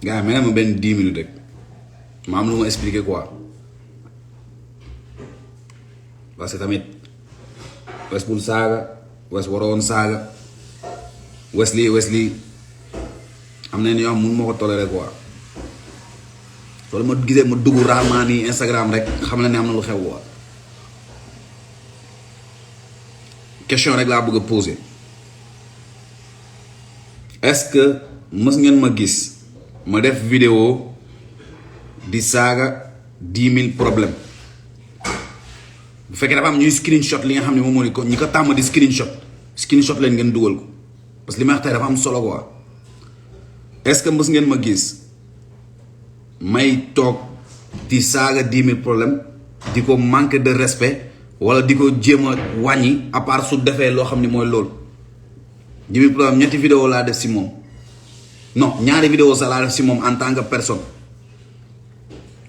gars yi may na ma benn 10 minutes rek ma am lu ma expliquer quoi parce que tamit Wes bul saaga Wes waroon saaga Wesley am na yoo xam mun ma ko tolérer quoi wala ma gisee ma dugg rarement nii Instagram rek xam na ne am na lu xew quoi question rek laa bëgg a poser est-ce que mës ngeen ma gis ma def vidéo di saaga 10 000 problème bu fekkee dafa am ñuy screenshot li nga xam ne moom moo ni ko ñi ko tàmm di screenshot leen ngeen dugal ko parce que li may wax tey dafa am solo quoi est-ce que mës ngeen ma gis may toog di saaga 10 000 problème di ko manque de respect wala di ko jéem a wàññi à part su defee loo xam ni mooy loolu 10 000 problème ñetti vidéo laa def si moom non ñaari vidéo sax laa def si moom en tant que personne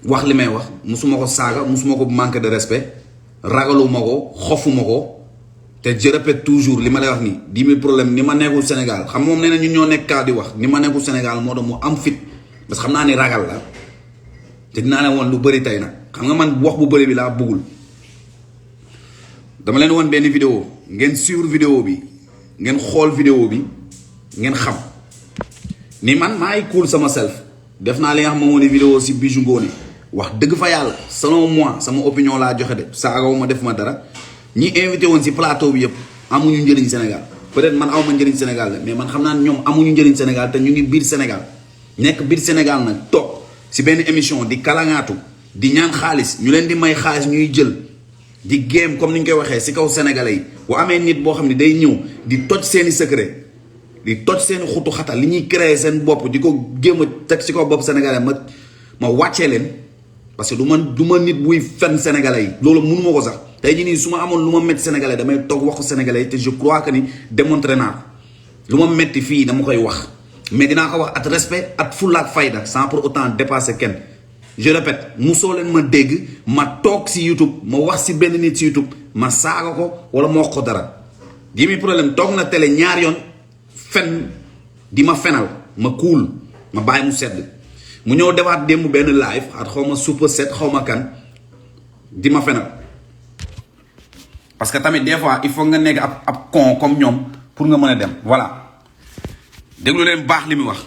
wax li may wax musuma ko saaga musuma ko manque de respect ragaluma ko xofuma ko te je répète toujours li ma lay wax nii 10 000 problème ni ma nekkul Sénégal xam moom nee na ñun ñoo nekk kaa di wax ni ma nekkul Sénégal moo tax mu am fit parce que xam naa ni ragal la te dinaa ne woon lu bëri tey nag xam nga man wax bu bëri bi laa bëggul dama leen woon benn vidéo ngeen suivre vidéo bi ngeen xool vidéo bi ngeen xam ni man maay cool sama self def naa li nga xam moom moo ni vidéo si Bijou Ngoné wax dëgg fa yàlla selon moi sama opinion laa joxe de saagaw ma def ma dara ñi invité woon si plateau bi yëpp amuñu njëriñ Sénégal peut-être man awma njëriñ Sénégal la mais man xam naa ne ñoom amuñu njëriñ Sénégal te ñu ngi biir Sénégal nekk biir Sénégal nag toog si benn émission di kalangaatu di ñaan xaalis ñu leen di may xaalis ñuy jël di game comme ni ñu koy waxee si kaw sénégalais yi bu amee nit boo xam ne day ñëw di toj seeni secret di toj seeni xutu xatal li ñuy créer seen bopp di ko jéem a teg si kaw bopp sénégalais ma wàccee leen parce que du ma nit buy fen sénégalais yi loolu mënu ma ko sax tey jii nii su ma amoon lu ma métti sénégalais damay toog wax ko sénégalais yi te je crois que ni démontré naa lu ma métti fii dama koy wax mais dinaa ko wax at respect at fulla ak fayda sans pour autant dépasser kenn je répète musoo leen ma dégg ma toog si YouTube ma wax si benn nit si YouTube ma saaga ko wala ma wax ko dara 10 000 problème toog na télé ñaar yoon fen di ma fenal ma kuul ma bàyyi mu sedd mu ñëw defaat démb benn live at xaw ma super set xaw ma kan di ma fenal parce que tamit des fois il faut nga nekk ab con comme ñoom pour nga mën a dem voilà déglu leen baax li muy wax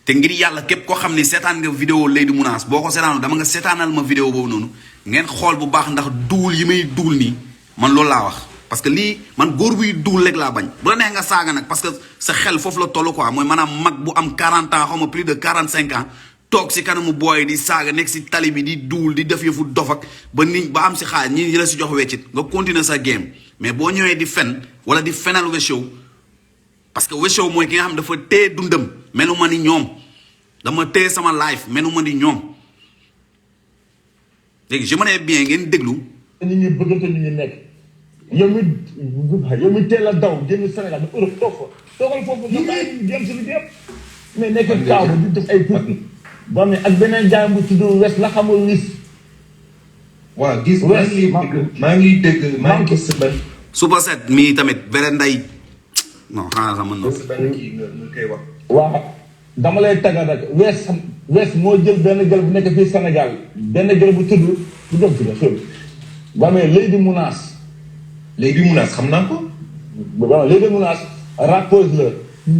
te ngir yàlla képp koo xam ne seetaan nga vidéo Lady Mounass boo ko seetaanul dama nga seetaanal ma vidéo boobu noonu ngeen xool bu baax ndax duul yi may duul nii man loolu laa wax parce que lii man góor buy duul rek laa bañ bu la neex nga saaga nag parce que sa xel foofu la toll quoi mooy maanaam mag bu am 40 ans xaw ma plus de 45 ans toog si kanamu booy di saaga nekk si tali bi di duul di def yëfu dof ak ba nit ba am si xaalis ñi la si jox weccit nga continuer sa game mais boo ñëwee di fen wala di fenal Wes Show parce que Wes Show mooy ki nga xam dafa téye dundam melu ma ni ñoom dama téye sama life melu ma ni ñoom léegi je me bien ngeen déglu. nit ñi bëggante nit ñi nekk yow mi teel a daw génn Sénégal ba Europe toog fa toogal foofu nga bàyyi ñu dem si lu jëm mais nekk kaaw ba di def ay pour boo ne ak beneen jaay bu tudd Wes la xamul wis waaw gis maa ngi dégg maa ngi gis benn Super Set mii tamit bere nday non xanaa sax mën na benn kii nga koy wax waaw dama lay tagal rek Wes moo jël benn gel bu nekk fii Sénégal benn gel bu tudd bu doon tudd xew ba amee Lady Mounass xam naa ko ba Lady Mounass rappeuse la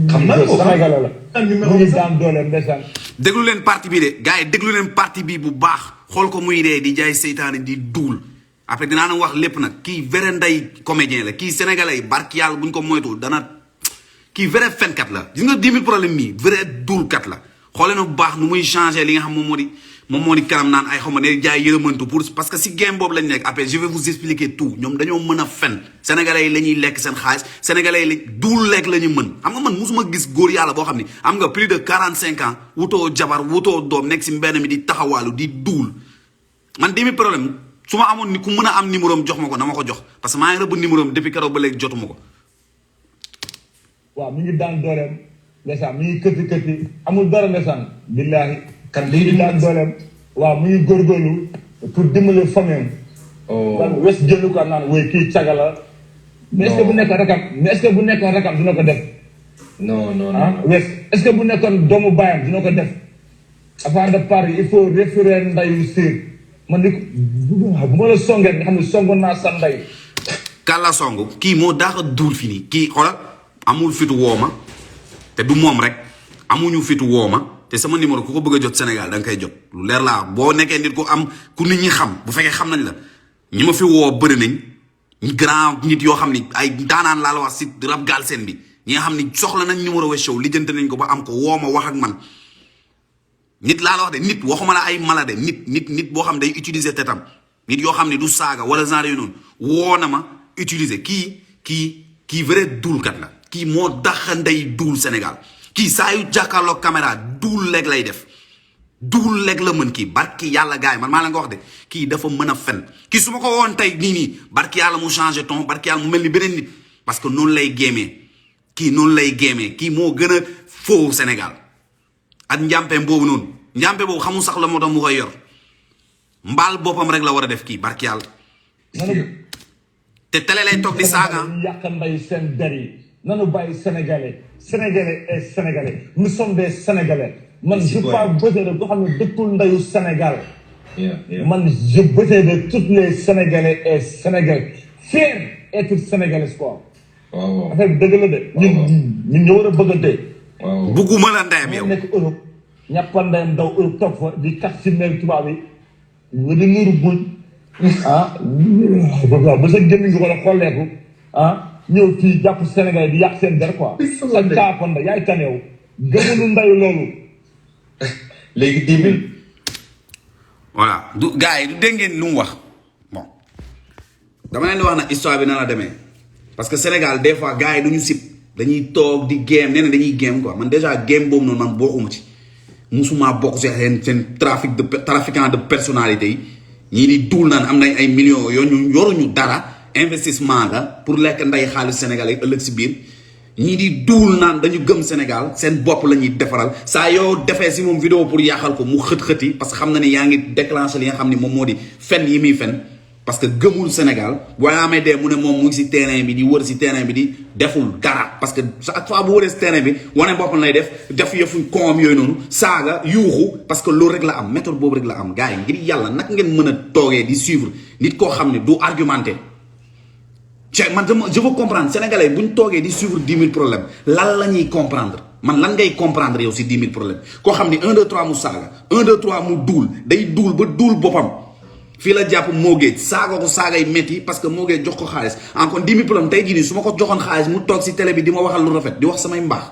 xam naa ko Sénégal la mu ngi daan dooleem ndeysaan déglu leen partie bi de gars yi déglu leen partie bi bu baax xool ko muy dee di jaay seytaane di duul après dinaa na wax lépp nag kii vrai nday comédien la kii sénégalais yi barki yàlla bu ñu ko moytuwul dana kii vrai fenkat la gis nga 10 000 problème mii vrai duulkat la xoolee na bu baax nu muy changé li nga xam moom moo di kanam naan ay xaw ma ne jaay yërëmantu pour parce que si game boobu lañ nekk après je vais vous expliquer tout ñoom dañoo mën a fen sénégalais yi la ñuy lekk seen xaalis sénégalais yi la duul lekk la ñu mën xam nga man musuma gis góor yàlla boo xam ni am nga plus de 45 ans wutoo jabar wutoo doom nekk si mbenn mi di taxawaalu di duul man 10 000 problème su ma amoon ni ku mën a am numéro am jox ma ko na ma ko jox parce que maa ngi rëbb numéro am depuis keroog ba léegi jotuma ko. waaw mi ngi daan dooleem ndeysaan mi ngi këti amul dara ndeysaan billaahi kan mi ngi daan dooleem waaw mu ngi góorgóorlu pour dimbali famille am Wes jëlu ko naan woy kii caga la mais est-ce que bu nekkoon rakam dina ko def non Wes est-ce que bu nekkoon doomu baayam dina ko def avant de parler il faut référer ndayu séet man ni bu ma la songee nga xam ne songoon naa sa nday. kàlla songu kii moo daax a duul fi nii kii xoolal amul fitu wooma te du moom rek amuñu fitu wooma te sama numéro ku ko bëgg a jot Sénégal da nga koy jot lu leer laa boo nekkee nit ku am ku nit ñi xam bu fekkee xam nañ la ñi ma fi woo bëri nañ ñi grand nit yoo xam ni ay daanaan laa la wax si rap Galsen bi ñi nga xam ni soxla nañ numéro Wes Show lijjante nañ ko ba am ko woo ma wax ak man nit laa la wax de nit waxuma la ay malade nit boo xam day utiliser tetam nit yoo xam ne du saaga wala genre yu noonu woo na ma utiliser kii vrai duulkat la kii moo daxa ndey duul Sénégal kii saa yu jàkkaarloog caméra duul leeg lay def duul leeg la mën kii barki yàlla gars yi man maa la nga wax de kii dafa mën a fen kii su ma ko woon tey nii barki yàlla mu changé ton barki yàlla mu mel ni beneen nit parce que noonu lay géemee kii noonu lay géemee kii moo gën a faux Sénégal ak njàmpeem boobu noonu njàmpe boobu xamul sax la moo tax mu koy yor mbaal boppam rek la war a def kii barki yàlla te télé lay toog di saaga. yàq mbay seen der yi nanu bàyyi sénégalais et sénégalais nous sommes des sénégalais man je pas besoin de koo xam ne dëkkul ndayu Sénégal man je besoin de toutes les sénégalais et sénégalais fier être sénégalais quoi. waaw affaire bi dëgg la de. ñun ñu war a bëggante. waaw bugguma la ndeyam yow. nekk Europe ñàppa ndeyam daw Europe toog fa di kat si mel tubaab yi nga di niru buñ ba sa gémmiñ nga wala xolleeku ñëw fii jàpp Sénégal di yàq seen der quoi. sa caaponda yaay tan yow gëmunu ndayu loolu. léegi 10 000. voilà du gars yi du dégg ngeen lu mu wax bon dama leen di wax nag histoire bi na la demee parce que Sénégal des fois gars yi du ñu sib dañuy toog di game nee na dañuy game quoi man déjà game boobu noonu man bokkuma ci musuma bokk si seen trafiquant de personnalité yi ñii di duul naan am nañ ay millions yoo ñu yoruñu dara investissement la pour lekk nday xaalis sénégalais ëllëg si biir ñii di duul naan dañu gëm Sénégal seen bopp la ñuy defaral saa yoo defee si moom vidéo pour yàqal ko mu xët-xëti parce que xam na ne yaa ngi déclenché li nga xam ne moom moo di fen yi muy fen parce que gëmul Sénégal boo amee dee mu ne moom mu ngi si terrain bi di wër si terrain bi di deful dara parce que chaque fois bu wëree si terrain bi wane boppam lay def yëfuñ koom yooyu noonu saaga yuuxu parce que loolu rek la am méthode boobu rek la am gars yi ngir yàlla nag ngeen mën a toogee di suivre nit koo xam ne du argumenté man je veux comprendre sénégalais bu ñu toogee di suivre 10 000 problèmes lan la ñuy comprendre man lan ngay comprendre yow si 10 000 problèmes koo xam ne 1 2 3 mu saaga 1 2 3 mu duul day duul ba duul boppam fii la jàpp Mogué saaga ko saagay métti parce que Mogué jox ko xaalis encore 10 000 problèmes tey jii nii su ma ko joxoon xaalis mu toog si télé bi di ma waxal lu rafet di wax samay mbaax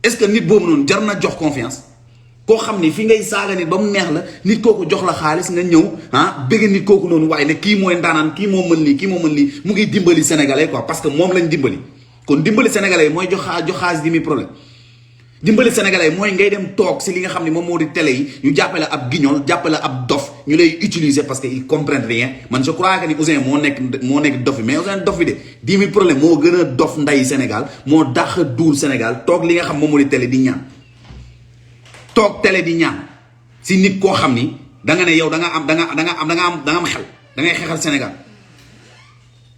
est-ce que nit boobu noonu jar na jox confiance koo xam ni fi ngay saaga nit ba mu neex la nit kooku jox la xaalis nga ñëw bëgg nit kooku noonu waaye ne kii mooy ndaanaan kii moo mën lii kii moo mën lii mu ngi dimbali sénégalais quoi parce que moom lañ dimbali kon dimbali sénégalais mooy jox xaalis 10 000 problème dimbali sénégalais mooy ngay dem toog si li nga xam ne moom moo di télé yi ñu jàppale ab guignol jàppale ab dof ñu lay utiliser parce que ils comprennent rien man je crois que ni Ouzin moo nekk dof bi mais Ouzin dof bi de 10 000 problème moo gën a dof nday Sénégal moo dàq duul Sénégal toog li nga xam moom moo di télé di ñaan toog télé di ñaan si nit koo xam ni da nga ne yow da nga am xel da ngay xeexal Sénégal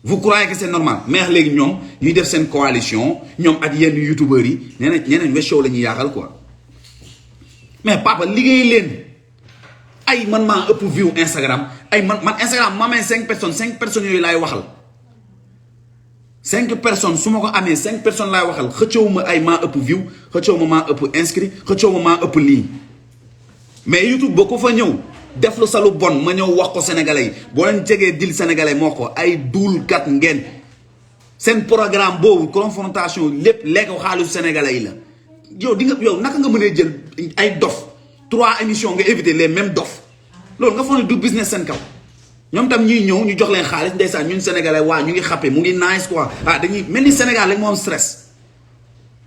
vous croyez que c'est normal mais léegi ñoom ñuy def seen coalition ñoom ak yenn youtubeurs yi ñeneen Wes Show la ñuy yaaxal quoi mais papa liggéey leen ay man maa ëpp view Instagram ay man Instagram ma amee 5 personnes yooyu laay waxal 5 personnes su ma ko amee 5 personnes laay waxal xëccëw ma ay maa ëpp view xëccëw ma maa ëpp inscrit xëccëw ma maa ëpp lii mais YouTube boo ko fa ñëw def lu salu bon ma ñëw wax ko sénégalais yi boo leen jegee dil sénégalais moo ko ay duulkat ngeen seen programme boobu confrontation lépp lekk xaalisu sénégalais yi la yow naka nga mënee jël ay dof 3 émissions nga éviter les mêmes dof loolu nga foog ne du business seen kaw ñoom tam ñuy ñëw ñu jox leen xaalis ndeysaan ñun sénégalais waa ñu ngi xappe mu ngi nice quoi dañuy mel ni Sénégal rek moo am stress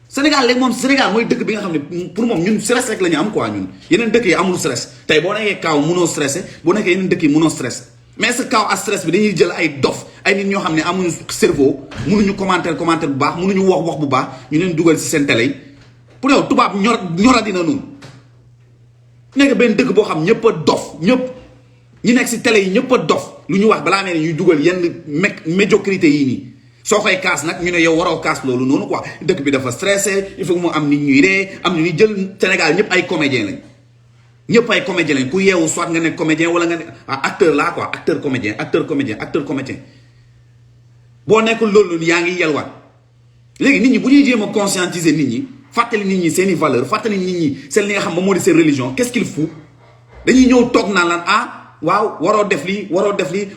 Sénégal mooy dëkk bi nga xam ne pour moom ñun stress rek la ñu am quoi ñun yeneen dëkk yi amul stress tey boo nekkee kaw munoo stressé boo nekkee yeneen dëkk yi munoo stressé mais ce kaw ak stress bi dañuy jël ay dof ay nit ñoo xam ne amuñu cerveau mënuñu commentaire bu baax mënuñu wax bu baax ñu leen dugal si seen télé yi pour yow tubaab ñora dina noonu nekk benn dëkk boo xam ñëpp a dof ñëpp ñi nekk si télé yi ñëpp a dof lu ñu wax balaa mel ne ñuy dugal yenn médiocrité yii nii soo koy kaas nag ñu ne yow waroo kaas loolu noonu quoi dëkk bi dafa stressé il faut que mu am nit ñuy ree am na ñuy jël Sénégal ñëpp ay comédien lañ ñëpp ay comédien lañ ku yeewu soit nga ne comédien wala nga ne acteur laa quoi acteur comédien acteur comédien boo nekkul loolu yaa ngi yelwaat léegi nit ñi bu ñuy jéem a conscientiser nit ñi fàttali nit ñi seen i valeur fàttali nit ñi seen li nga xam moom moo di seen religion qu'est-ce qu'il faut dañuy ñëw toog naan lan waaw waroo def lii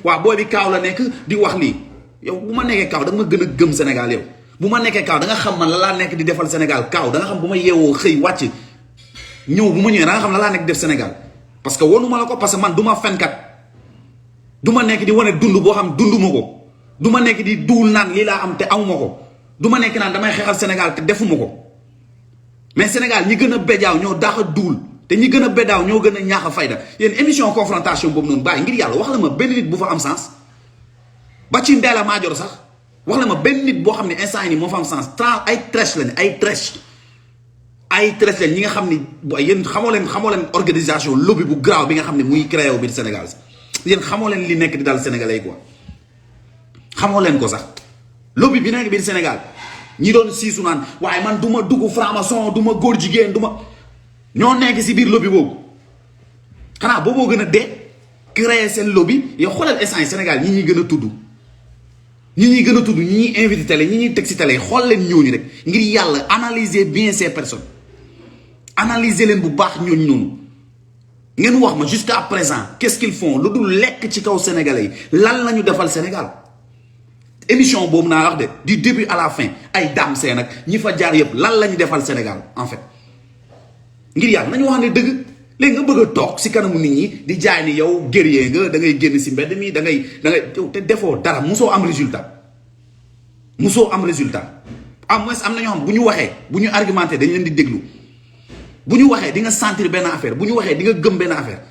waaw booy bi kaaw la nekk di wax lii yow bu ma nekkee kaaw da nga ma gën a gëm Sénégal yow bu ma nekkee kaaw da nga xam man la laa nekk di defal Sénégal kaaw da nga xam bu ma yeewoo xëy wàcc ñëw bu ma ñëwee da nga xam la laa nekk def Sénégal parce que wonuma la ko parce que man du ma fenkat du ma nekk di wane dund boo xam dunduma ko du ma nekk di duul naan lii laa am te amuma ko du ma nekk naan damay xeexal Sénégal te defuma ko mais Sénégal ñi gën a béjaaw ñoo daax a duul te ñi gën a bédaaw ñoo gën a ñaax a fayda yéen émission confrontation boobu noonu bàyyi ngir yàlla wax la ma benn nit bu fa am sens ba ci Ndella Madior sax wax la ma benn nit boo xam ne instant yi nii moo fa am sens ay trèche lañ ay trèche lañ ñi nga xam ni yéen xamoo leen organisation lobby bu graaw bi nga xam ne muy créé wu biir Sénégal yéen xamoo leen li nekk di dal Sénégalais yi quoi xamoo leen ko sax lobby bi nekk biir Sénégal ñi doon siisu naan waaye man du ma dugg franc-maçon du ma góor jigéen du ma ñoo nekk si biir lobby boobu xanaa booboo gën a dee créer seen lobby yow xoolal instant Sénégal ñi ñuy gën a tudd ñi ñuy invité télé ñi ñuy teg si télé xool leen ñooñu rek ngir yàlla analyser bien ces personnes analyser leen bu baax ñooñu noonu ngeen wax ma jusqu'à présent qu'est-ce qu'ils font lu dul lekk ci kaw sénégalais yi lan la ñu defal Sénégal émission boobu naa wax de du début à la fin ay Dame Sène nag ñi fa jaar yëpp lan la ñu defal Sénégal en fait ngir yàlla nañu wax ne dëgg léegi nga bëgg a toog si kanamu nit ñi di jaay ni yow guerrier nga da ngay génn si mbedd mi da ngay te defoo dara musoo am résultat à moins am na ñoo xam bu ñu waxee bu ñu argumenté dañ leen di déglu bu ñu waxee di nga sentir benn affaire bu ñu waxee di nga gëm benn affaire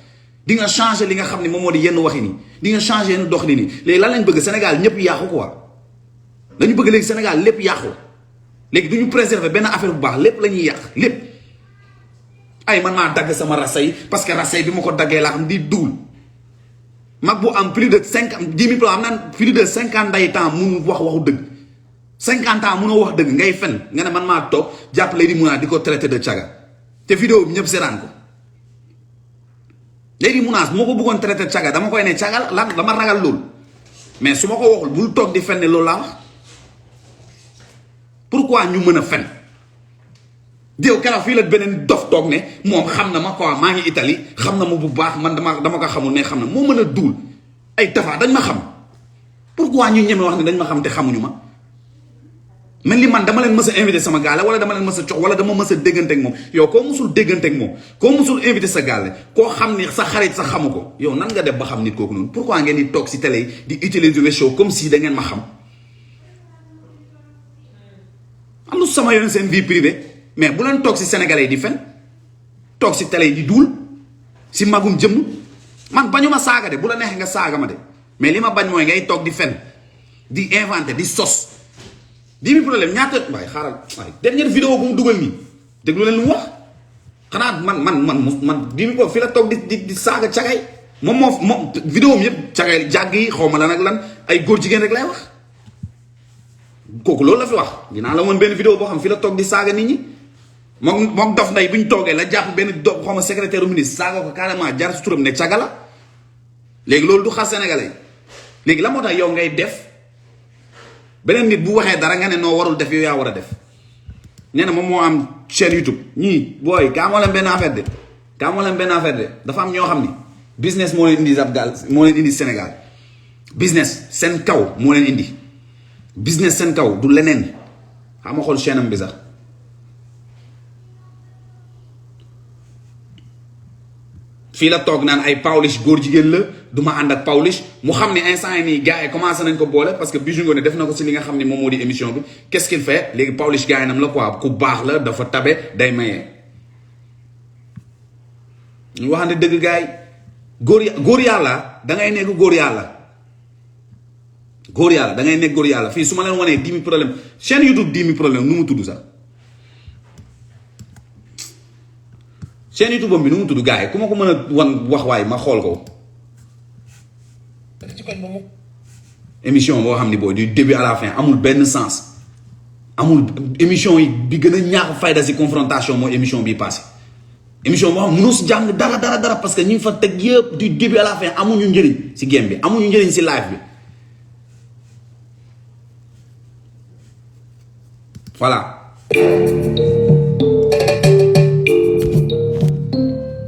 di nga changer li nga xam ne moom moo di yenn waxi nii di nga changer yenn dox nii léegi lan lañ bëgg Sénégal ñëpp yàqu quoi dañu bëgg léegi Sénégal lépp yàqu léegi du ñu préserver benn affaire bu baax lépp la ñuy yàq lépp ay man maa dagg sama rasay parce que rasay bi ma ko daggee laa xam di duul mag bu am plus de 10 000 am naan plus de 50 day temps mun wax waxu dëgg 50 ans munoo wax dëgg ngay fen nga ne man maa toog jàpp Lady Mouna di ko traité de caga te vidéo bi ñëpp seetaan ko Lady Mouna moo ko bëggoon traité de caga dama koy ne caga lan dama ragal loolu mais su ma ko waxul bul toog di fen ne loolu laa wax pourquoi ñu mën a fen déw keroog fii la beneen dof toog ne moom xam na ma quoi maa ngi Italie xam na ma bu baax man dama ko xamul mais xam na moo mën a duul ay tafa dañ ma xam pourquoi ñu ñeme wax ne dañ ma xam te xamuñu ma mel ni man dama leen mës a invité sama gaale wala dama leen mës a cox wala dama mës a déggante ak moom yow koo musul déggante ak moom koo musul invité sa gaale koo xam ni sa xarit sa xamu ko yow nan nga def ba xam nit kooku noonu pourquoi ngeen di toog si télé yi di utiliser les shows comme si da ngeen ma xam am na sama yoon seen vie privée mais bu leen toog si sénégalais yi di fen toog si télé yi di duul si magum jëmm man bañu ma saaga de bu la neexee nga saaga ma de mais li ma bañ mooy ngay toog di fen di inventé di sos 10 000 problème ñaata waaye xaaral waaye dernière vidéo bu mu dugal nii déglu leen lu mu wax xanaa man 10 000 problème fii la toog di saaga cagay moom vidéo mi yëpp cagay jàgg yi xaw ma lan ak lan ay góor jigéen rek lay wax kooku loolu la fi wax dinaa la woon benn vidéo boo xam fii la toog di saaga nit ñi moom dof nday bu ñu toogee la jàpp benn do xaw ma secrétaire ministre saaga ko carrément jar su turam ne caga la léegi loolu du xas sénégalais léegi la moo tax yow ngay def beneen nit bu waxee dara nga ne noo warul def yow yaa war a def nee na moom moo am chaîne YouTube ñii booy kaa moo leen benn affaire de dafa am ñoo xam ni business moo leen indi Sénégal moo leen indi Sénégal business seen kaw moo leen indi business seen kaw du leneen xam nga xool chaîne am bi sax fii la toog naan ay Pawlish góor jigéen la du ma ànd ak Pawlish mu xam ne instant yi nii gars yi commencé nañ ko boole parce que Bijou Ngoné def na ko si li nga xam ne moom moo di émission bi qu'est-ce qu'il fait léegi Pawlish gars yi nam la quoi ku baax la dafa tabe day maye. ñu waxante dëgg gars yi góor yàlla da ngay nekk góor yàlla da ngay nekk góor yàlla fii su ma leen wanee 10 000 problème chaîne YouTube 10 000 problème nu mu tudd sax. chaîne YouTube bi nu mu tudd gars yi ku ma ko mën a wan wax waay ma xool ko émission boo xam ni booy du début à la fin amul benn sens amul émission yi bi gën a ñaax fayda si confrontation mooy émission bii passé émission boo xam mënoo si jàng dara parce que ñi fa teg yëpp du début à la fin amuñu njëriñ si game bi amuñu njëriñ si live bi voilà.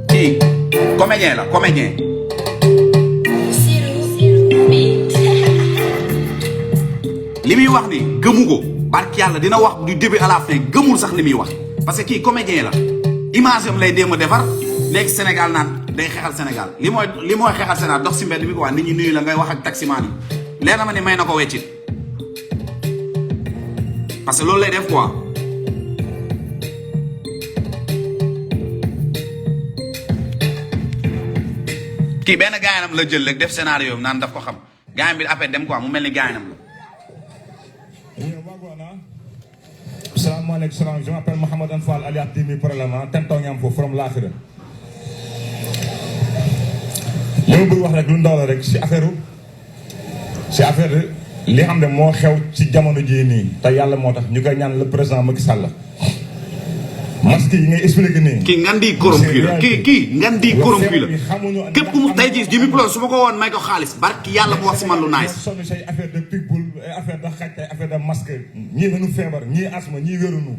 kii comédien la comédien. li muy wax ni gëmu ko barki yàlla dina wax du début à la fin gëmul sax li muy wax parce que kii comédien la image am lay déem a defar léegi Sénégal naan day xeexal Sénégal li mooy xeexal Sénégal dox si mbedd mi ko waa nit ñi nuyu la ngay wax ak taximaan yi leer na ma ne may na ko weccit parce que loolu lay def quoi. kii benn gaayanam la jël rek def scénario naan daf ko xam gaayan bi après dem quoi mu mel ni gaayanam la. Assalamualaikum, je m'appelle Mohamed Anfal alias Dimi Parlement Tento Ñamfo from Lakhira. li ma bëgg wax rek lu ndaw la rek si affaire li xam ne moo xew ci jamono jii nii te yàlla moo tax ñu koy ñaan le président Macky Sall. masque yi ngay expliqué nii. kii ngan di corrompu la kii ngan di corrompu la képp ku mu tey jii Jimmy Pro su ma ko woon may ko xaalis barki yàlla mu wax si man lu nice. sonn say affaire de pitbull affaire de xaj ay affaire de masque ñii nañu feebar ñii asma ñii wérunu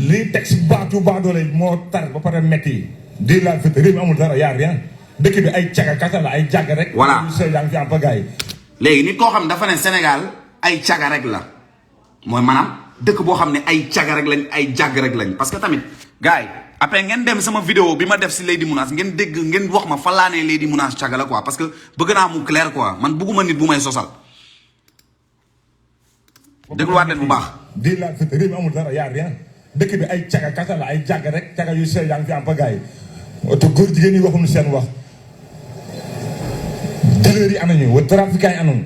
lii teg si baatu baadoole moo tar ba pare metti yi di la vérité réew mi amul dara yaa rien dëkk bi ay caga kata la ay jàgg rek. voilà yaa ngi fi am pagaay. léegi nit koo xam dafa ne Sénégal ay caga rek la mooy maanaam dëkk boo xam ne ay caga rek lañ ay jàgg rek lañ parce que tamit gars yi après ngeen dem sama vidéo bi ma def si Lady Mounass ngeen dégg ngeen wax ma fa laa ne Lady Mounass caga la quoi parce que bëgg naa mu clair quoi man bëgguma nit bu may sosal dégluwaat leen bu baax. di la vérité réew mi amul dara yaa rien dëkk bi ay caga kata la ay jàgg rek caga yu seey yaa ngi fi am pagaay te góor jigéen ñi waxuñu seen wax dealers yi anañu wa trafiquants yi anañu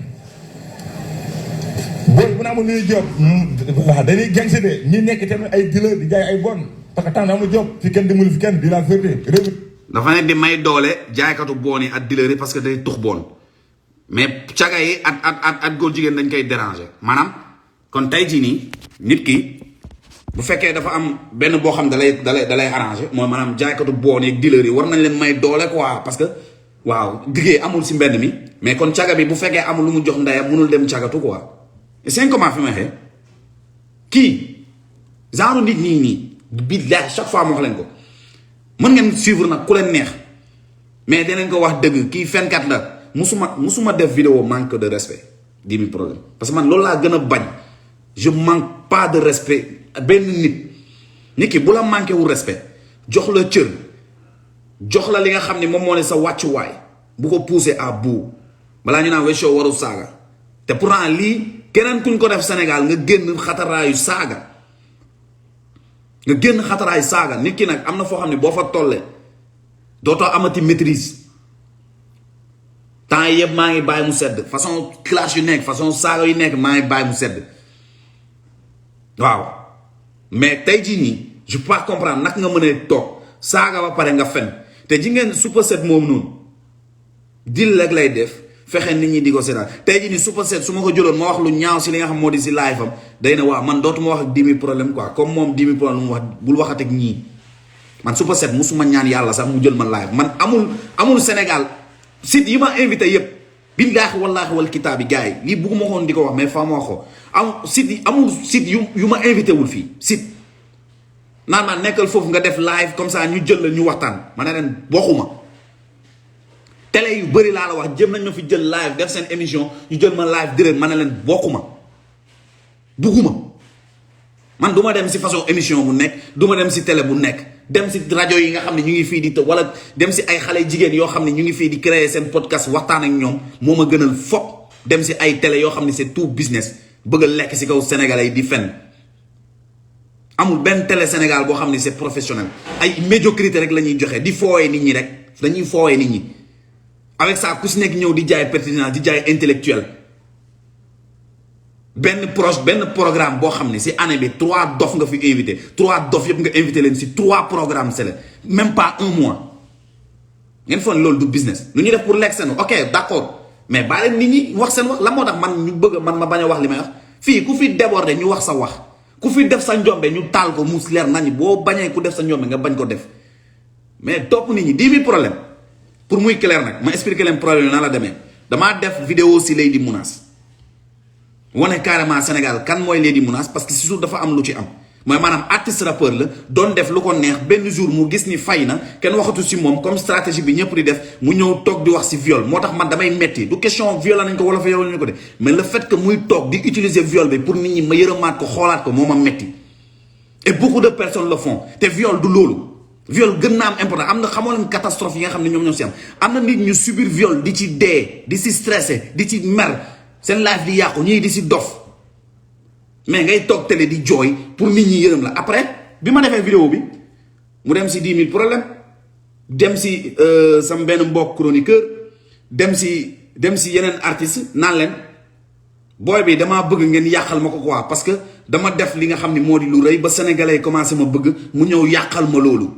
booy bu na amul luy job waaw dañuy gàncax de ñi nekk tamit ay dealers di jaay ay bon parce que temps amul job fi kenn dimbali fi kenn di la vérité réew mi. dafa ne di may doole jaaykatu boon yi ak dealers yi parce que day tux boon mais caga yi at góor jigéen dañ koy déranger maanaam kon tey jii nii nit ki. bu fekkee dafa am benn boo xam dalay arrangé mooy maanaam jaaykatu boon yeeg dealer yi war nañ leen may doole quoi parce que waaw diggee amul si mbedd mi mais kon caga bi bu fekkee amul lu mu jox ndeyam mënul dem cagatu quoi c'est comment fi ma waxee kii genre nit nii billahi chaque fois ma wax leen ko mën ngeen suivre nag ku leen neex mais danañ ko wax dëgg kii fenkat la musuma def vidéo manque de respect 10 000 problème parce que man loolu laa gën a bañ je manque pas de respect benn nit ki bu la manqué wu respect jox la cër jox la li nga xam ne moom moo ne sa wàccuwaay bu ko poussé à bout balaa ñu naan Weshow waru saaga te pourtant lii keneen kuñ ko def Sénégal nga génn xataraayu saaga nit ki nag am na foo xam ne boo fa tollee dootoo amati maîtrise temps yëpp maa ngi bàyyi mu sedd façon clash yu nekk façon saaga yu nekk maa ngi bàyyi mu sedd waaw mais tey jii nii je peux pas comprendre naka nga mën a toog saaga ba pare nga fen te ji ngeen Super 7 moom noonu dil rek lay def fexe nit ñi di ko seetaan tey jii nii Super 7 su ma ko jëloon ma wax lu ñaaw si li nga xam moo di si live am day ne waaw man dootuma wax ak 10 000 problème quoi comme moom 10 000 problème mu wax bul waxat ak ñii man Super 7 musuma ñaan yàlla sax mu jël ma live man amul Sénégal site yi ma invité yëpp billaahi wallaahi wal kitaab yi gars yi lii bugguma xoon di ko wax mais faa ma wax ko amul site yu ma invité wul fii site naan ma nekkal foofu nga def live comme ça ñu jël la ñu waxtaan ma ne leen waxuma télé yu bëri laa la wax jëm nañ ma fi jël live def seen émission ñu jël ma live direct ma ne leen waxuma bugguma man du ma dem si façon émission bu nekk du ma dem si télé bu nekk dem si rajo yi nga xam ne ñu ngi fii di wala dem si ay xale jigéen yoo xam ne ñu ngi fii di créer seen podcast waxtaan ak ñoom moo ma gënal fop dem si ay télé yoo xam ne c'est tout business bëgg a lekk si kaw sénégalais yi di fenn amul benn télé Sénégal boo xam ne c'est professionnel ay médiocrité rek la ñuy joxe di foowee nit ñi rek dañuy foowee nit ñi avec ça ku si nekk ñëw di jaay pertinence di jaay intellectuel benn programme boo xam ne si année bi 3 dof nga fi invité 3 dof yëpp nga invité leen si 3 programmes c'est même pas 1 mois ngeen foog ne loolu du business lu ñuy def pour lekk seen ok d'accord mais bàyyi leen nit ñi wax seen wax la moo tax man ñu bëgg man ma bañ a wax li may wax fii ku fi déborder ñu wax sa wax ku fi def sa njombe ñu taal ko muus leer nañu boo bañee ku def sa njombe nga bañ ko def mais topp nit ñi 10 000 problème pour muy clair nag ma expliquer leen problème yi na la demee damaa def vidéo si Lady Mounass wane carrément Sénégal kan mooy Lady Mounass parce que si suuf dafa am lu ci am mooy maanaam artiste rappeur la doon def lu ko neex benn jour mu gis ni fay na kenn waxatu si moom comme stratégie bi ñëpp di def mu ñëw toog di wax si viol moo tax man damay metti du question viol nañ ko wala fa yow nañ ko de mais le fait que muy toog di utiliser viol bi pour nit ñi ma yërëmaat ko xoolaat ko moo ma metti et beaucoup de personnes le font te viol du loolu viol gën na am important am na xamoo leen catastrophe yi nga xam ne ñoom ñoo si am na nit ñu subir viol di ci dee di si stressé di ci mer seen life di yàqu ñii di si dof mais ngay toog télé di jooy pour nit ñi yërëm la après bi ma defee vidéo bi mu dem si 10 000 problème dem si sama benn mbokk chroniqueur dem si yeneen artiste naan leen booy bi damaa bëgg ngeen yàqal ma ko quoi parce que dama def li nga xam ne moo di lu rëy ba sénégalais commencé ma bëgg mu ñëw yàqal ma loolu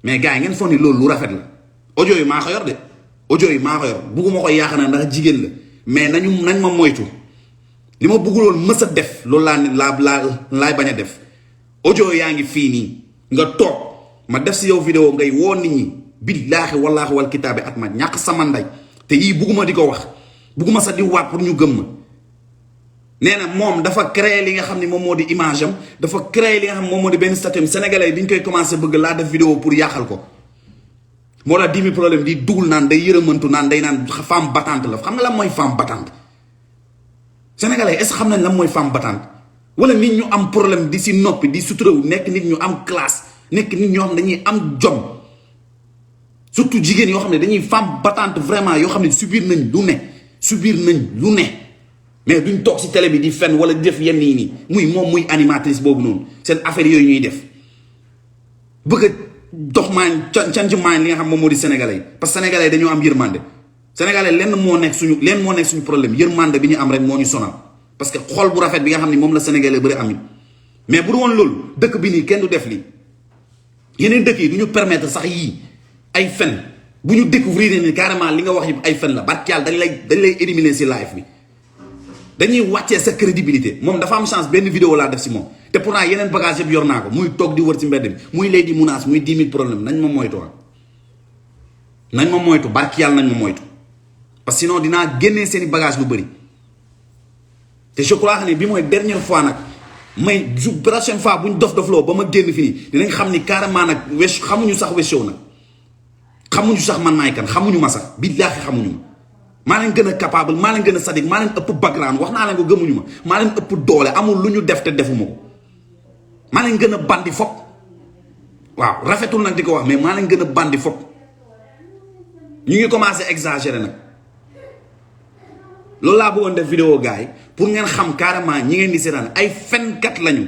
mais gars yi ngeen foog ni loolu lu rafet la audio yi maa ko yor de audio yi maa ko yor bugguma koy yàq na ndax jigéen la mais nañ ma moytu li ma bëgguloon mës a def loolu laay bañ a def audio yaa ngi fii nii nga toog ma def si yow vidéo ngay woo nit ñi billaahi wallaahi wal kitaabi at ma ñàkk sama ndey te yii bugguma di ko wax bugguma sax di waat pour ñu gëm ma nee na moom dafa créer li nga xam ne moom moo di image am dafa créer li nga xam ne moom moo di benn statut sénégalais yi bi ñu koy commencé bëgg laa def vidéo pour yàqal ko moo tax 10 000 problème di dugul naan day yërëmantu naan day naan femme battante la xam nga lan mooy femme battante sénégalais est-ce que xam nañ lan mooy femme battante wala nit ñu am problème di si noppi di suturawu nekk nit ñu am classe nekk nit ñoo xam ne dañuy am jom surtout jigéen yoo xam ne dañuy femme battante vraiment yoo xam ne subir nañ lu ne mais duñ toog si télé bi di fen wala di def yenn yi nii moom muy animatrice boobu noonu seen affaire yooyu ñuy def bëgg a dox change mind li nga xam moom moo di sénégalais yi parce que sénégalais yi dañoo am yërmande sénégalais lenn moo nekk suñu problème yërmande bi ñu am rek moo ñu sonal parce que xol bu rafet bi nga xam ne moom la sénégalais bëri am mais bu du woon loolu dëkk bi nii kenn du def lii yeneen dëkk yi du ñu permettre sax yii ay fen bu ñu découvrir ni carrément li nga wax yëpp ay fen la barke yàlla dañ lay éliminer si live bi dañuy wàccee sa crédibilité moom dafa am chance benn vidéo laa def si moom te pourtant yeneen bagage yëpp yor naa ko muy toog di wër ci mbedd mi muy Lady Mounass muy 10 000 problème nañ ma moytu barke yàlla nañ ma moytu parce que sinon dinaa génnee seen i bagage lu bëri te je crois que ne bi mooy dernière fois nag may prochaine fois bu ñu dof-dofloo ba ma génn fii nii dinañ xam ni carrément nag xamuñu sax Weshow nag xamuñu sax man maay kan xamuñu ma sax billaahi xamuñu ma maa leen gën a capable maa leen gën a sadik maa leen ëpp background wax naa leen ko gëmuñu ma maa leen ëpp doole amul lu ñu def te defuma ko maa leen gën a bandi fop waaw rafetul nag di ko wax mais maa leen gën a bandi fop ñu ngi commencé exagérer nag loolu laa bëggoon def vidéo gars yi pour ngeen xam carrément ñi ngeen di seetaan ay fenkat lañu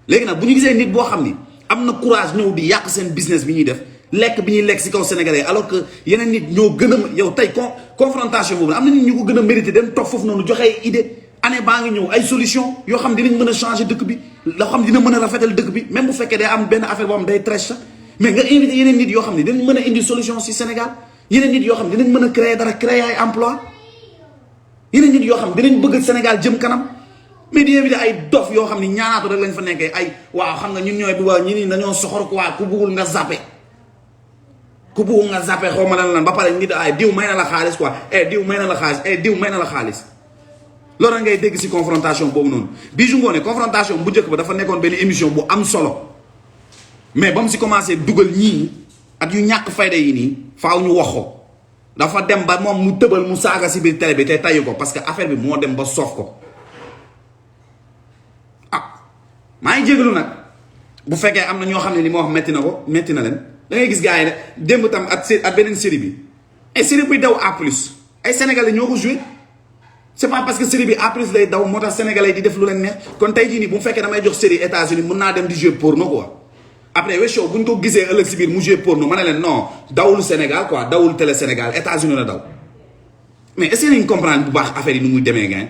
léegi nag bu ñu gisee nit boo xam ni am na courage ñëw di yàq seen business bi ñuy def lekk bi ñuy lekk si kaw sénégalais alors que yeneen nit ñoo gën a yow tey confrontation boobu am na nit ñu ko gën a mérité dem toog foofu noonu joxe ay idée année baa ngi ñëw ay solution yoo xam dinañ mën a changer dëkk bi loo xam dina mën a rafetal dëkk bi même bu fekkee day am benn affaire boo xam day trèche sax mais nga invité yeneen nit yoo xam ne dinañ mën a indi solution si Sénégal yeneen nit yoo xam ne dinañ mën a créer dara créer ay emploi yeneen nit yoo xam ne dinañ bëgg Sénégal jëm kanam mais di invité ay dof yoo xam ne ñaanaatu rek lañ fa nekkee ay waaw xam nga ñun ñooy bu waa ñi nii dañoo soxor quoi ku bëggul nga zappé ku bëggul nga zappé xaw ma lan ba pare nit ay diw may na la xaalis quoi diw may na la xaalis diw may na la xaalis loolu ngay dégg si confrontation boobu noonu Bijou Ngoné confrontation bu njëkk ba dafa nekkoon benn émission bu am solo mais ba mu si commencé dugal ñii ak yu ñàkk fayda yi nii faaw ñu wax ko dafa dem ba moom mu tëbal mu saaga si biir télé bi te tayu ko parce que affaire bi moo dem ba soof ko maa ngi jégalu nag bu fekkee am na ñoo xam ne li ma wax metti na ko metti na leen da ngay gis gars yi ne démb tam ak beneen série bi ay série buy daw A plus ay sénégalais ñoo ko joué c'est pas parce que série bi A plus lay daw moo tax sénégalais di def lu leen neex kon tey jii nii bu mu fekkee damay jox série États-Unis mun naa dem di jouer porno quoi après Weshow bu ñu ko gisee ëllëg si biir mu jouer porno ma ne leen non dawul Sénégal quoi dawul télé Sénégal États-Unis la daw mais est-ce que nañ comprendre bu baax affaire yi nu muy demee gain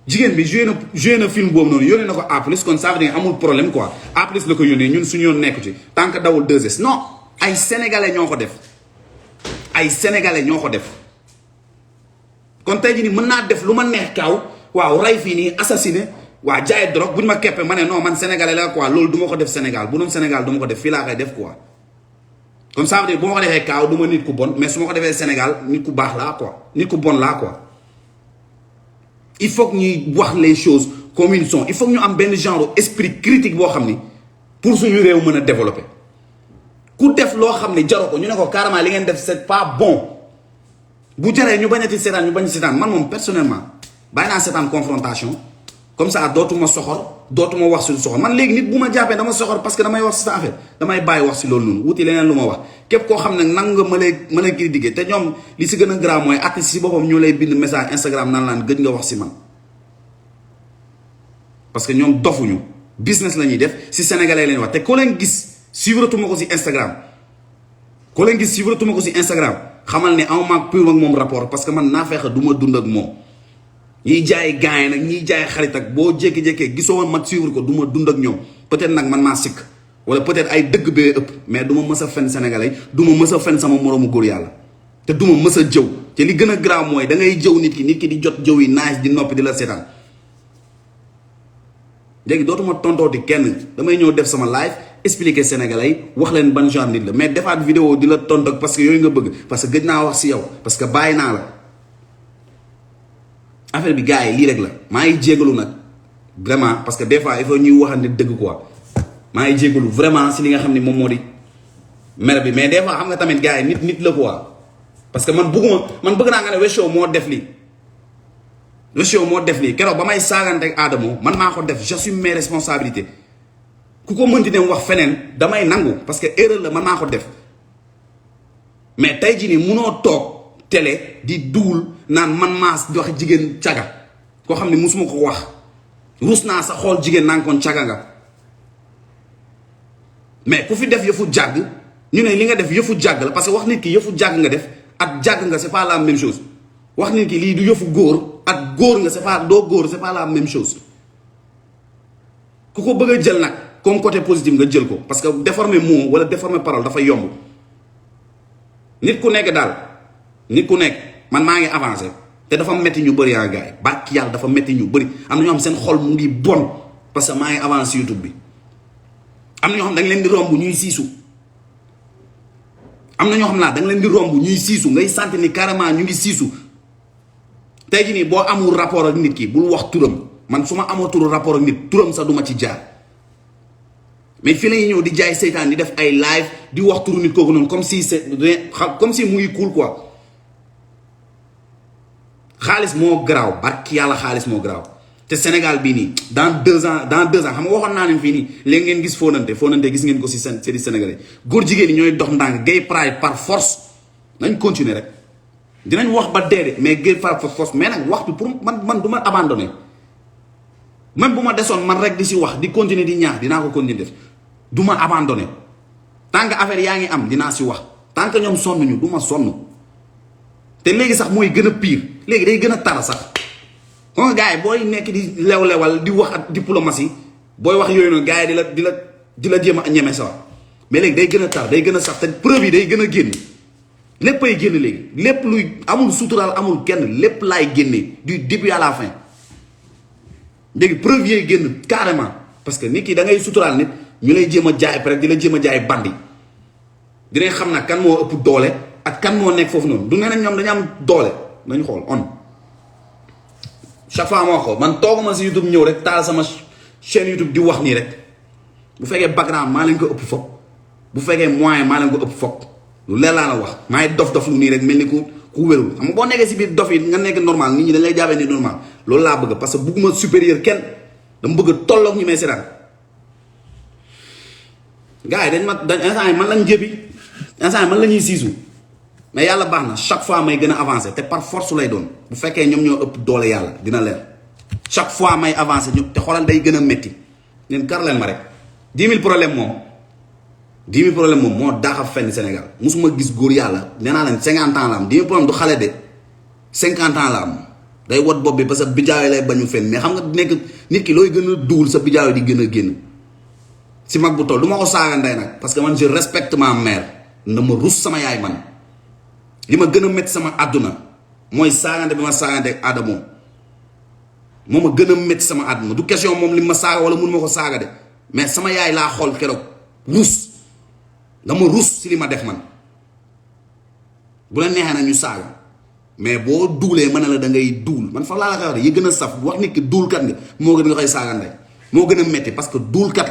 jigéen bi joué na film boobu noonu yónnee na ko A plus kon ça veut dire amul problème quoi A plus la ko yónnee ñun suñu yoon nekku ci tant que dawul 2S non ay sénégalais ñoo ko def ay sénégalais ñoo ko def kon tey jii nii mën naa def lu ma neex kaaw waaw rey fii nii assassiné waa jaay drogue bu ñu ma keppee ma ne non man sénégalais la quoi loolu du ma ko def Sénégal bu doon Sénégal du ma ko def fii laa koy def quoi comme ça veut dire bu ma ko defee kaaw du ma nit ku bon mais su ma ko defee Sénégal nit ku baax laa quoi nit ku bon laa quoi il faut que ñuy wax les choses comme ils sont il faut que ñu am benn genre esprit critique boo xam ni pour suñu réew mën a développer ku def loo xam ne jaroo ko ñu ne ko carrément li ngeen def c'est pas bon bu jaree ñu bañ a ti seetaan ñu bañ a seetaan man moom personnellement bàyyi naa seetaan confrontation comme ça dootuma soxor dootuma wax si lu soxor man léegi nit bu ma jàppee dama soxor parce que damay wax si sa affaire damay bàyyi wax si loolu noonu wuti leneen lu ma wax képp koo xam ne nang nga mën a critiquer te ñoom li si gën a grave mooy artiste si boppam ñoo lay bind message Instagram naan laan gëj nga wax si man parce que ñoom dofuñu business la ñuy def si sénégalais lañuy wax te koo leen gis suivre tuma ko si Instagram koo leen gis suivre tuma ko si Instagram xamal ne aw maag pur ak moom rapport parce que man naa fexe du ma dund ak moom ñiy jaay gaañ nag ñiy jaay xarit ak boo jékki-jékkee gisoo woon ma suivre ko du ma dund ak ñoom peut-être nag man maa sikk wala peut-être ay dëgg bee ëpp mais du ma mës a fen sénégalais du ma mës a fen sama moroomu góor yàlla te du ma mës a jëw te li gën a grave mooy da ngay jëw nit ki di jot jëw yi nice di noppi di la seetaan léegi dootuma tontooti kenn damay ñëw def sama live expliquer sénégalais yi wax leen ban genre nit la mais defaat vidéo di la tontu parce que yooyu nga bëgg parce que gëj naa wax si yow parce que bàyyi naa la affaire bi gars yi lii rek la maa ngi jégalu nag vraiment parce que des fois il faut ñuy waxante dëgg quoi maa ngi jégalu vraiment si li nga xam ne moom moo di mer bi mais des fois xam nga tamit gars yi nit la quoi parce que man bëgg naa nga ne Wes Show moo def lii Wes Show moo def lii keroog ba may saagante ak Adamo man maa ko def j'assume mes responsabilités ku ko mënti dem wax feneen damay nangu parce que erreur la man maa ko def mais tey jii nii munoo toog télé di duul naan man maa wax jigéen caga koo xam ne musuma ko wax rus naa sa xool jigéen naan kon caga nga mais ku fi def yëfu jàgg ñu ne li nga def yëfu jàgg la parce que wax nit ki yëfu jàgg nga def ak jàgg nga c'est pas la même chose wax nit ki lii du yëfu góor ak góor nga c'est pas doo góor c'est pas la même chose ku ko bëgg a jël nag comme côté positif nga jël ko parce que déformer mot wala déformer parole dafa yomb nit ku nekk daal nit ku nekk man maa ngi avancé te dafa metti ñu bëri yaa gars yi bàkk yàlla dafa metti ñu bëri am na ñoo xam seen xol mu ngi bon parce que maa ngi avancé YouTube bi am na ñoo xam da nga leen di romb ñuy siisu am na ñoo xam naa da nga leen di romb ñuy siisu ngay sant ni carrément ñu ngi siisu tey jii nii boo amul rapport ak nit ki bul wax turam man su ma amatul rapport ak nit turam sax duma ci jaar mais fii la ñuy ñëw di jaay seytaan di def ay live di wax turu nit kooku noonu comme si mu ngi cool quoi xaalis moo garaaw barki yàlla xaalis moo garaaw te Sénégal bii nii dans 2 ans xam nga waxoon naa leen fii nii léegi ngeen gis fóonante gis ngeen ko si série sénégalais góor jigéen ñi ñooy dox ndànk gay pride par force nañ continuer rek dinañ wax ba dee de mais gay par force mais nag wax bi pour man du ma abandonné même bu ma desoon man rek di si wax di continuer di ñaax dinaa ko continuer def du ma abandonné tant que affaire yaa ngi am dinaa si wax tant que ñoom sonn ñu du ma sonn te léegi sax mooy gën a pire léegi day gën a tar sax kon nga gars yi booy nekk di lew-lewal di wax ak diplomatie booy wax yooyu noonu gars yi di la jéem a ñeme sax mais léegi day gën a tar day gën a sax te preuve yi day gën a génn lépp ay génn léegi lépp luy amul suturaal amul kenn lépp laay génnee du début à la fin léegi preuve yi génn carrément parce que nit ki da ngay suturaal nit ñu lay jéem a jaay peut-être di la jéem a jaay bandi dinañ xam nag kan moo ëpp doole ak kan moo nekk foofu noonu du nee nañ ñoom dañu am doole nañu xool on chaque fois moo ko man tooguma si YouTube ñëw rek taal sama chaîne YouTube di wax nii rek bu fekkee background maa leen ko ëpp foog bu fekkee moyen maa leen ko ëpp foog lu leer laa la wax maa ngi dof lu nii rek mel ni ku wérul xam nga boo nekkee si biir dof yi nga nekk normal nit ñi dañ lay jaabee ni normal loolu laa bëgg parce que bugguma supérieur kenn dama bëgg a tolloog ñi may seetaan gars yi dañ instant yi man lañ jëbi instant yi man la ñuy siisu mais yàlla baax na chaque fois may gën a avancé te par force lay doon bu fekkee ñoom ñoo ëpp doole yàlla dina leer chaque fois may avancé ñu te xoolal day gën a métti leen kar leen ma rek 10 000 problème moom moo daax a fenn Sénégal musuma gis góor yàlla nee naa leen 50 ans la am 10 000 problème du xale de 50 ans la am day wot bopp bi parce que bijaaw lay bañu fenn mais xam nga nekk nit ki looy gën a duul sa bijaaw di gën a génn si mag bu toll du ma ko saaga ndey nag parce que man je respecte ma mère na ma rus sama yaay man li ma gën a métti sama àdduna mooy saagante bi ma saagante ak Adamo moo ma gën a métti sama àdduna du question moom li ma saaga wala mun ma ko saaga de mais sama yaay laa xool keroog ruus dama ruus si li ma def man bu la neexee na ñu saaga mais boo duulee mën na la da ngay duul man fa laa la koy wax yi gën a saf wax nit ki duulkat nga moo gën nga koy saaga ndey moo gën a métti parce que duulkat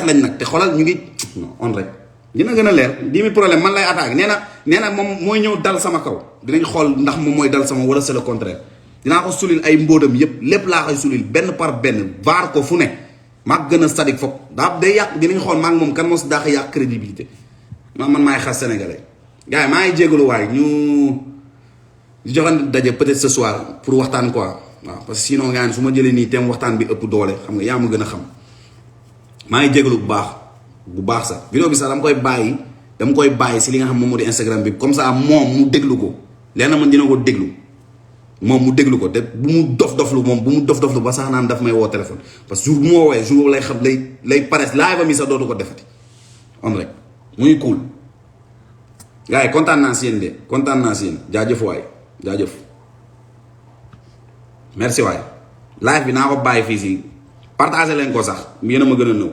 lañ nag te xoolal ñu ngi non on rek dina gën a leer 10 000 problème man lay attaqué nee na moom mooy ñëw dal sama kaw dinañ xool ndax moom mooy dal sama wala c'est le contraire dinaa ko sulil ay mbóodam yépp lépp laa koy sulil benn par benn vaar ko fu ne maa gën a sadik foog daa day yàq dinañ xool maa ngi moom kan moo si daax yàq crédibilité man maay xas sénégalais gars yi maa ngi jégalu waay ñu joxante daje peut-être ce soir pour waxtaan quoi waaw parce que sinon gars yi su ma jëlee nii thème waxtaan bi ëpp doole xam nga yaa ma gën a xam maa ngi jégalu bu baax sax vidéo bi sax dama koy bàyyi si li nga xam moom moo di Instagram bi comme ça moom mu déglu ko léegi nag man dina ko déglu moom mu déglu ko te bu mu dof-doflu ba sax naan daf may woo téléphone parce que jour bu ma woowee jour lay xam lay pares live am yi sax dootu ko defati on rek muy cool gars yi kontaan naa si yéen jaajëf waay jaajëf merci waay live bi naa ko bàyyi fii si partagé leen ko sax yéen a ma gën a nëw